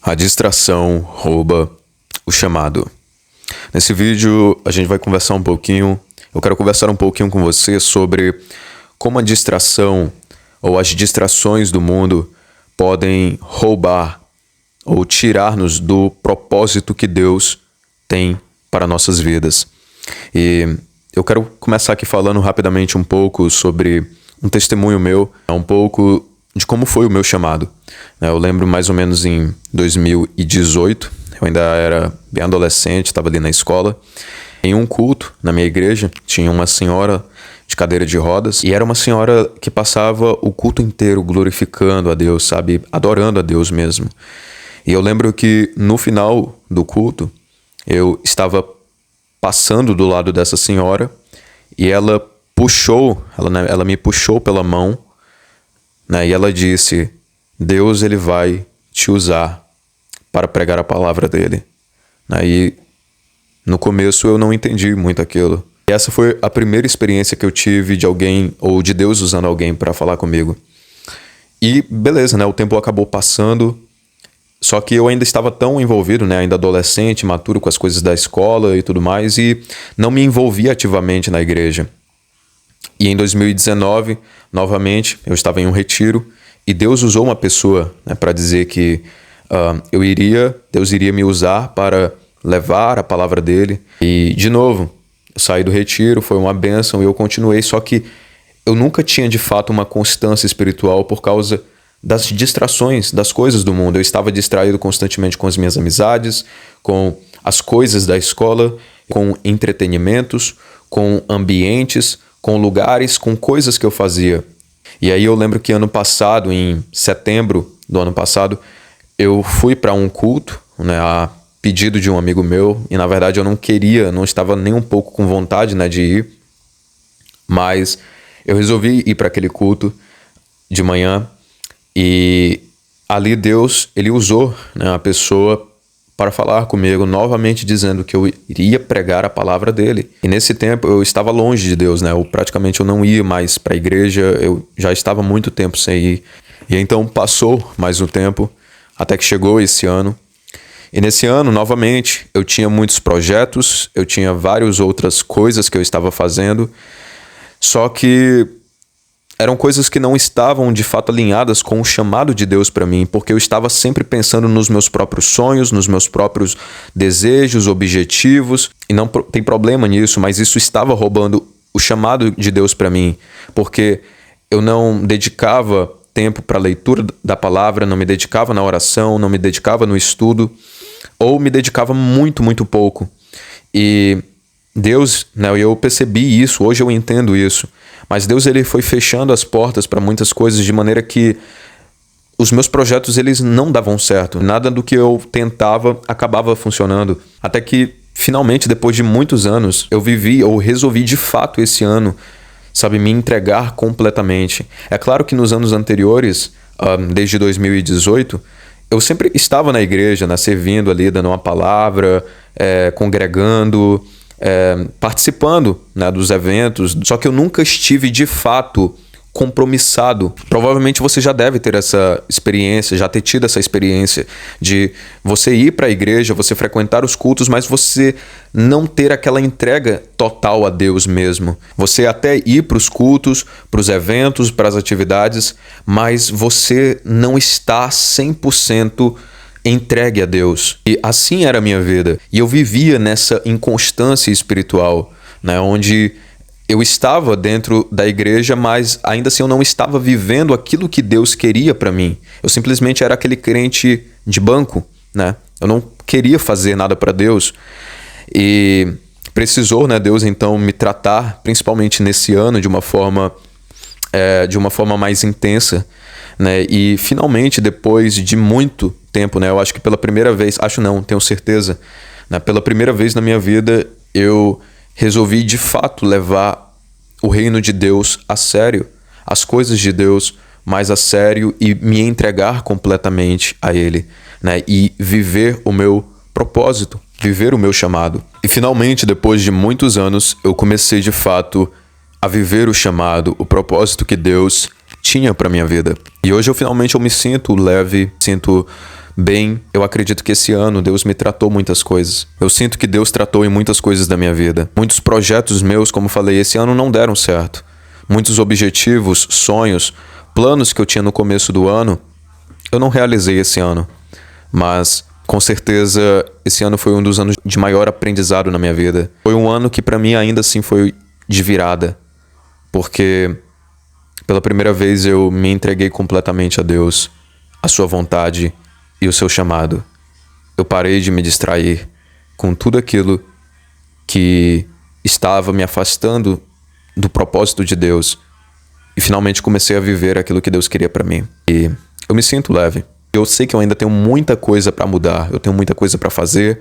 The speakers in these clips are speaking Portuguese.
A distração rouba o chamado. Nesse vídeo a gente vai conversar um pouquinho, eu quero conversar um pouquinho com você sobre como a distração ou as distrações do mundo podem roubar ou tirar-nos do propósito que Deus tem para nossas vidas. E eu quero começar aqui falando rapidamente um pouco sobre um testemunho meu, um pouco de como foi o meu chamado. Eu lembro mais ou menos em 2018, eu ainda era bem adolescente, estava ali na escola. Em um culto na minha igreja, tinha uma senhora de cadeira de rodas, e era uma senhora que passava o culto inteiro glorificando a Deus, sabe? Adorando a Deus mesmo. E eu lembro que no final do culto, eu estava passando do lado dessa senhora e ela me puxou pela mão, né? E ela disse: Deus, ele vai te usar para pregar a palavra dele. E no começo eu não entendi muito aquilo. E essa foi a primeira experiência que eu tive de alguém, ou de Deus usando alguém para falar comigo. E beleza, né? O tempo acabou passando, só que eu ainda estava tão envolvido, né? Ainda adolescente, maturo com as coisas da escola e tudo mais, e não me envolvi ativamente na igreja. E em 2019, novamente, eu estava em um retiro e Deus usou uma pessoa, né, para dizer que Deus iria me usar para levar a palavra dele. E, de novo, eu saí do retiro, foi uma bênção e eu continuei, só que eu nunca tinha, de fato, uma constância espiritual por causa das distrações, das coisas do mundo. Eu estava distraído constantemente com as minhas amizades, com as coisas da escola, com entretenimentos, com ambientes, com lugares, com coisas que eu fazia. E aí eu lembro que ano passado, em setembro do ano passado, eu fui para um culto, né, a pedido de um amigo meu, e na verdade eu não estava nem um pouco com vontade, né, de ir, mas eu resolvi ir para aquele culto de manhã, e ali Deus, ele usou, né, a pessoa para falar comigo novamente, dizendo que eu iria pregar a palavra dele. E nesse tempo eu estava longe de Deus, né? Praticamente eu não ia mais para a igreja, eu já estava muito tempo sem ir. E então passou mais um tempo, até que chegou esse ano. E nesse ano, novamente, eu tinha muitos projetos, eu tinha várias outras coisas que eu estava fazendo, só que eram coisas que não estavam de fato alinhadas com o chamado de Deus para mim, porque eu estava sempre pensando nos meus próprios sonhos, nos meus próprios desejos, objetivos, e não tem problema nisso, mas isso estava roubando o chamado de Deus para mim, porque eu não dedicava tempo para a leitura da palavra, não me dedicava na oração, não me dedicava no estudo, ou me dedicava muito, muito pouco. E Deus, né, eu percebi isso, hoje eu entendo isso, mas Deus, ele foi fechando as portas para muitas coisas de maneira que os meus projetos, eles não davam certo. Nada do que eu tentava acabava funcionando. Até que, finalmente, depois de muitos anos, eu resolvi de fato esse ano, sabe, me entregar completamente. É claro que nos anos anteriores, desde 2018, eu sempre estava na igreja, né, servindo ali, dando uma palavra, congregando, participando, né, dos eventos, só que eu nunca estive de fato compromissado. Provavelmente você já deve ter essa experiência, já ter tido essa experiência de você ir para a igreja, você frequentar os cultos, mas você não ter aquela entrega total a Deus mesmo. Você até ir para os cultos, para os eventos, para as atividades, mas você não está 100% entregue a Deus. E assim era a minha vida. E eu vivia nessa inconstância espiritual, né, onde eu estava dentro da igreja, mas ainda assim eu não estava vivendo aquilo que Deus queria para mim. Eu simplesmente era aquele crente de banco, né? Eu não queria fazer nada para Deus. E precisou, né, Deus então me tratar, principalmente nesse ano, de uma forma mais intensa, né? E finalmente, depois de muito tempo, né, eu acho que pela primeira vez, tenho certeza, né, pela primeira vez na minha vida, eu resolvi de fato levar o reino de Deus a sério, as coisas de Deus mais a sério, e me entregar completamente a Ele, né, e viver o meu propósito, viver o meu chamado. E finalmente, depois de muitos anos, eu comecei de fato a viver o chamado, o propósito que Deus tinha para minha vida. E hoje eu finalmente me sinto leve, sinto bem, eu acredito que esse ano Deus me tratou muitas coisas. Eu sinto que Deus tratou em muitas coisas da minha vida. Muitos projetos meus, como falei, esse ano não deram certo. Muitos objetivos, sonhos, planos que eu tinha no começo do ano, eu não realizei esse ano. Mas, com certeza, esse ano foi um dos anos de maior aprendizado na minha vida. Foi um ano que para mim ainda assim foi de virada. Porque pela primeira vez eu me entreguei completamente a Deus, a sua vontade e o seu chamado. Eu parei de me distrair com tudo aquilo que estava me afastando do propósito de Deus e finalmente comecei a viver aquilo que Deus queria para mim. E eu me sinto leve. Eu sei que eu ainda tenho muita coisa para mudar, eu tenho muita coisa para fazer,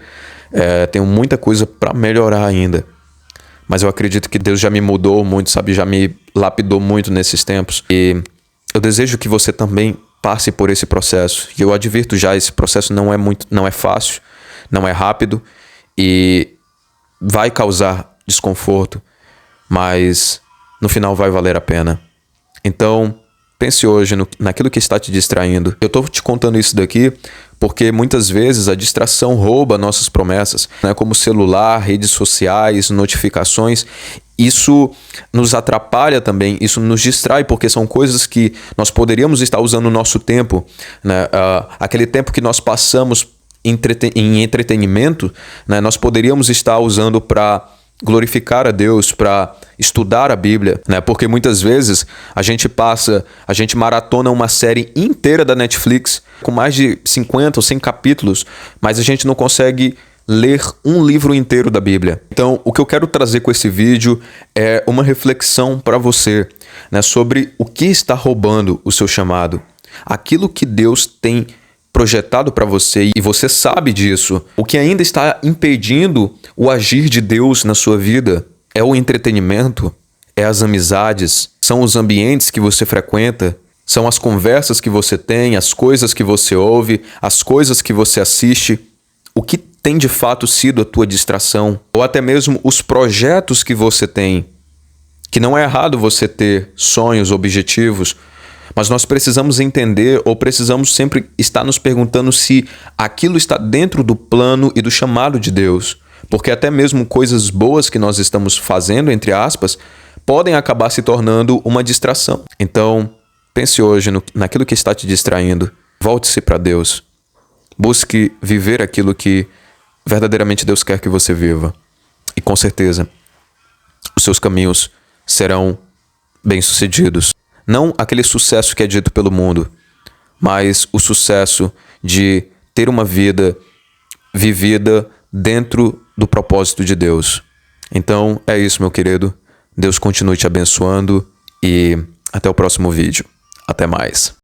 tenho muita coisa para melhorar ainda. Mas eu acredito que Deus já me mudou muito, sabe? Já me lapidou muito nesses tempos. E eu desejo que você também passe por esse processo. E eu advirto já, esse processo não é fácil, não é rápido e vai causar desconforto, mas no final vai valer a pena. Então, pense hoje naquilo que está te distraindo. Eu estou te contando isso daqui porque muitas vezes a distração rouba nossas promessas, né? Como celular, redes sociais, notificações. Isso nos atrapalha também, isso nos distrai, porque são coisas que nós poderíamos estar usando o nosso tempo, né? Aquele tempo que nós passamos em entretenimento, né? Nós poderíamos estar usando para glorificar a Deus, para estudar a Bíblia, né? Porque muitas vezes a gente maratona uma série inteira da Netflix com mais de 50 ou 100 capítulos, mas a gente não consegue ler um livro inteiro da Bíblia. Então, o que eu quero trazer com esse vídeo é uma reflexão para você, né, sobre o que está roubando o seu chamado. Aquilo que Deus tem projetado para você e você sabe disso. O que ainda está impedindo o agir de Deus na sua vida é o entretenimento, é as amizades, são os ambientes que você frequenta, são as conversas que você tem, as coisas que você ouve, as coisas que você assiste. O que tem de fato sido a tua distração? Ou até mesmo os projetos que você tem. Que não é errado você ter sonhos, objetivos, mas nós precisamos entender ou precisamos sempre estar nos perguntando se aquilo está dentro do plano e do chamado de Deus. Porque até mesmo coisas boas que nós estamos fazendo, entre aspas, podem acabar se tornando uma distração. Então, pense hoje naquilo que está te distraindo. Volte-se para Deus. Busque viver aquilo que verdadeiramente Deus quer que você viva. E com certeza, os seus caminhos serão bem-sucedidos. Não aquele sucesso que é dito pelo mundo, mas o sucesso de ter uma vida vivida dentro do propósito de Deus. Então, é isso, meu querido. Deus continue te abençoando e até o próximo vídeo. Até mais.